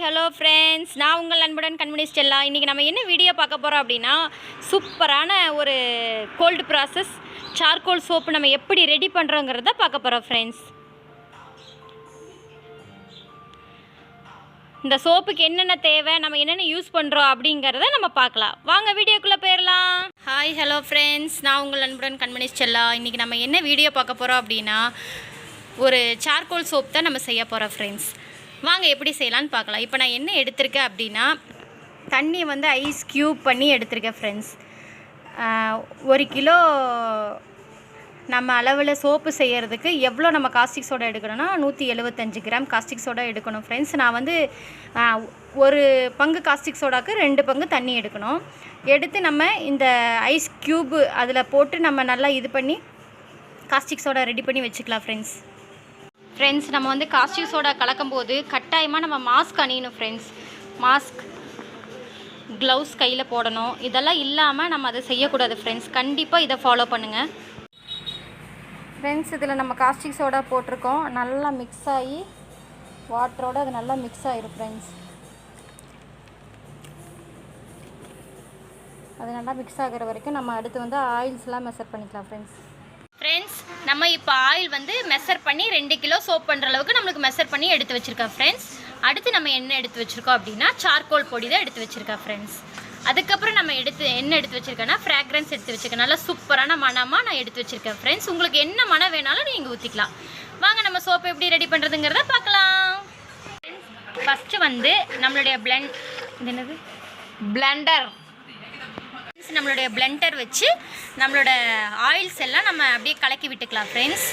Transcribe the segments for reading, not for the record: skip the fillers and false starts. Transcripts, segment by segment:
Hello friends, நான் உங்கள் அன்புடன் கண்மணி ஸ்டெல்லா. இன்றைக்கி நம்ம என்ன வீடியோ பார்க்க போகிறோம் அப்படின்னா, சூப்பரான ஒரு கோல்டு ப்ராசஸ் சார்கோல் சோப்பு நம்ம எப்படி ரெடி பண்ணுறோங்கிறத பார்க்க போகிறோம் ஃப்ரெண்ட்ஸ். இந்த சோப்புக்கு என்னென்ன தேவை, நம்ம என்னென்ன யூஸ் பண்ணுறோம் அப்படிங்கிறத நம்ம பார்க்கலாம். வாங்க வீடியோக்குள்ளே போயிடலாம். ஹாய் ஹலோ ஃப்ரெண்ட்ஸ், நான் உங்கள் அன்புடன் கண்மணி ஸ்டெல்லா. இன்றைக்கி நம்ம என்ன வீடியோ பார்க்க போகிறோம் அப்படின்னா, ஒரு சார்கோல் சோப் தான் நம்ம செய்ய போகிறோம் ஃப்ரெண்ட்ஸ். வாங்க எப்படி செய்யலான்னு பார்க்கலாம். இப்போ நான் என்ன எடுத்திருக்கேன் அப்படின்னா, தண்ணி வந்து ஐஸ் க்யூப் பண்ணி எடுத்திருக்கேன் ஃப்ரெண்ட்ஸ். 1 கிலோ நம்ம அளவில் சோப்பு செய்கிறதுக்கு எவ்வளோ நம்ம காஸ்டிக் சோடா எடுக்கணும்னா 175 கிராம் காஸ்டிக் சோடா எடுக்கணும் ஃப்ரெண்ட்ஸ். நான் வந்து 1 பங்கு காஸ்டிக் சோடாவுக்கு 2 பங்கு தண்ணி எடுக்கணும். எடுத்து நம்ம இந்த ஐஸ் க்யூப்பு அதில் போட்டு நம்ம நல்லா இது பண்ணி காஸ்டிக் சோடா ரெடி பண்ணி வச்சுக்கலாம் ஃப்ரெண்ட்ஸ். நம்ம வந்து காஸ்டிக் சோடா கலக்கும் போது கட்டாயமாக நம்ம மாஸ்க் அணியணும் ஃப்ரெண்ட்ஸ். மாஸ்க், க்ளவுஸ் கையில் போடணும். இதெல்லாம் இல்லாமல் நம்ம அதை செய்யக்கூடாது ஃப்ரெண்ட்ஸ். கண்டிப்பாக இதை ஃபாலோ பண்ணுங்கள் ஃப்ரெண்ட்ஸ். இதில் நம்ம காஸ்டிக் சோடா போட்டிருக்கோம். நல்லா மிக்ஸ் ஆகி வாட்டரோடு அது நல்லா மிக்ஸ் ஆகிடும் ஃப்ரெண்ட்ஸ். அது நல்லா மிக்ஸ் ஆகிற வரைக்கும் நம்ம அடுத்து வந்து ஆயில்ஸ்லாம் மெஷர் பண்ணிக்கலாம் ஃப்ரெண்ட்ஸ். நம்ம இப்போ ஆயில் வந்து மெஷர் பண்ணி 2 கிலோ சோப் பண்ணுற அளவுக்கு நம்மளுக்கு மெஷர் பண்ணி எடுத்து வச்சுருக்கோம் ஃப்ரெண்ட்ஸ். அடுத்து நம்ம என்ன எடுத்து வச்சுருக்கோம் அப்படின்னா, சார்கோல் பொடி தான் எடுத்து வச்சுருக்கோம் ஃப்ரெண்ட்ஸ். அதுக்கப்புறம் நம்ம என்ன எடுத்து வச்சுருக்கேன்னா, ஃப்ராக்ரன்ஸ் எடுத்து வச்சுருக்கேன். நல்லா சூப்பரான மணமாக நான் எடுத்து வச்சுருக்கேன் ஃப்ரெண்ட்ஸ். உங்களுக்கு என்ன மனம் வேணாலும் நீங்கள் ஊற்றிக்கலாம். வாங்க நம்ம சோப்பு எப்படி ரெடி பண்ணுறதுங்கிறத பார்க்கலாம். ஃபஸ்ட்டு வந்து நம்மளுடைய பிளெண்டர் நம்மளுடைய பிளெண்டர் வச்சு நம்மளோட ஆயில்ஸ் எல்லாம் நம்ம அப்படியே கலக்கி விட்டுக்கலாம் ஃப்ரெண்ட்ஸ்.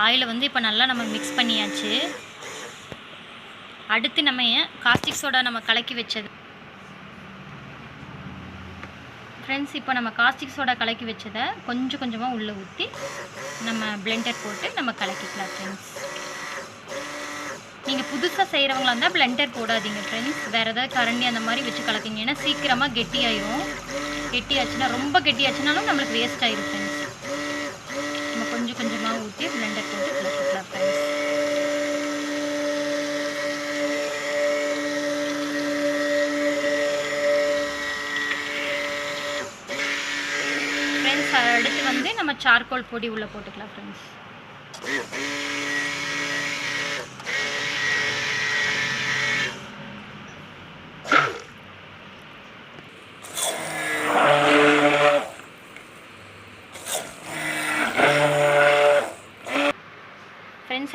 ஆயிலை வந்து இப்போ நல்லா நம்ம மிக்ஸ் பண்ணியாச்சு. அடுத்து நம்ம காஸ்டிக் சோடா நம்ம கலக்கி வச்சது ஃப்ரெண்ட்ஸ். இப்போ நம்ம காஸ்டிக் சோடா கலக்கி வச்சதை கொஞ்சம் கொஞ்சமாக உள்ளே ஊற்றி நம்ம பிளெண்டர் போட்டு நம்ம கலக்கிக்கலாம் ஃப்ரெண்ட்ஸ். நீங்கள் புதுசாக செய்கிறவங்களா இருந்தால் பிளெண்டர் போடாதீங்க ஃப்ரெண்ட்ஸ். வேறு ஏதாவது கரண்டி அந்த மாதிரி வச்சு கலக்கிங்க. ஏன்னா சீக்கிரமாக கெட்டியாயிரும். கெட்டியாச்சுன்னா ரொம்ப கெட்டியாச்சுனாலும் நம்மளுக்கு வேஸ்ட் ஆகிடும் ஃப்ரெண்ட்ஸ். நம்ம கொஞ்சம் கொஞ்சமாக ஊற்றி பிளெண்டர் போட்டு கலக்கிக்கலாம் ஃப்ரெண்ட்ஸ். அடுத்து வந்து நம்ம சார்கோல் பொடி உள்ளே போட்டுக்கலாம் ஃப்ரெண்ட்ஸ்.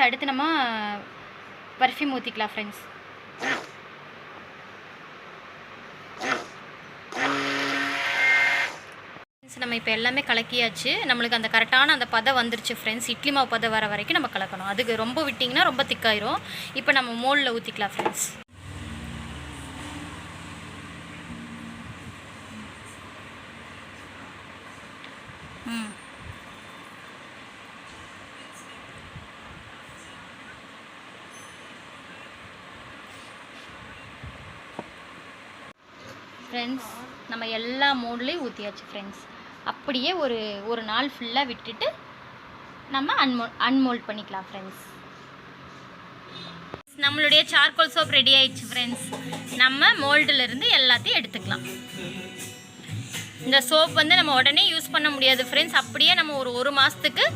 அடுத்து நம்ம பர்ஃப்யூம் ஊற்றிக்கலாம் ஃப்ரெண்ட்ஸ். நம்ம இப்போ எல்லாமே கலக்கியாச்சு. நம்மளுக்கு அந்த கரெக்டான அந்த பதம் வந்துருச்சு ஃப்ரெண்ட்ஸ். இட்லி மாவு பதம் வர வரைக்கும் நம்ம கலக்கணும். அதுக்கு ரொம்ப விட்டிங்கன்னா ரொம்ப திக்காயிரும். இப்போ நம்ம மோல்டில் ஊற்றிக்கலாம் ஃப்ரெண்ட்ஸ். ஃப்ரெண்ட்ஸ், நம்ம எல்லா மோட்லேயும் ஊற்றியாச்சு ஃப்ரெண்ட்ஸ். அப்படியே ஒரு நாள் ஃபுல்லாக விட்டுட்டு நம்ம அன்மோல்ட் பண்ணிக்கலாம் ஃப்ரெண்ட்ஸ். நம்மளுடைய சார்கோல் சோப் ரெடி ஆயிடுச்சு ஃப்ரெண்ட்ஸ். நம்ம மோல்டிலிருந்து எல்லாத்தையும் எடுத்துக்கலாம். இந்த சோப் வந்து நம்ம உடனே யூஸ் பண்ண முடியாது ஃப்ரெண்ட்ஸ். அப்படியே நம்ம ஒரு மாதத்துக்கு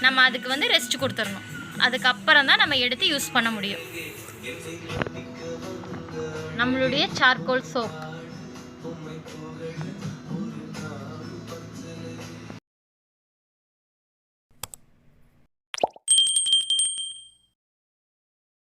நம்ம அதுக்கு வந்து ரெஸ்ட் கொடுத்துடணும். அதுக்கப்புறம் தான் நம்ம எடுத்து யூஸ் பண்ண முடியும் நம்மளுடைய சார்கோல் சோப்.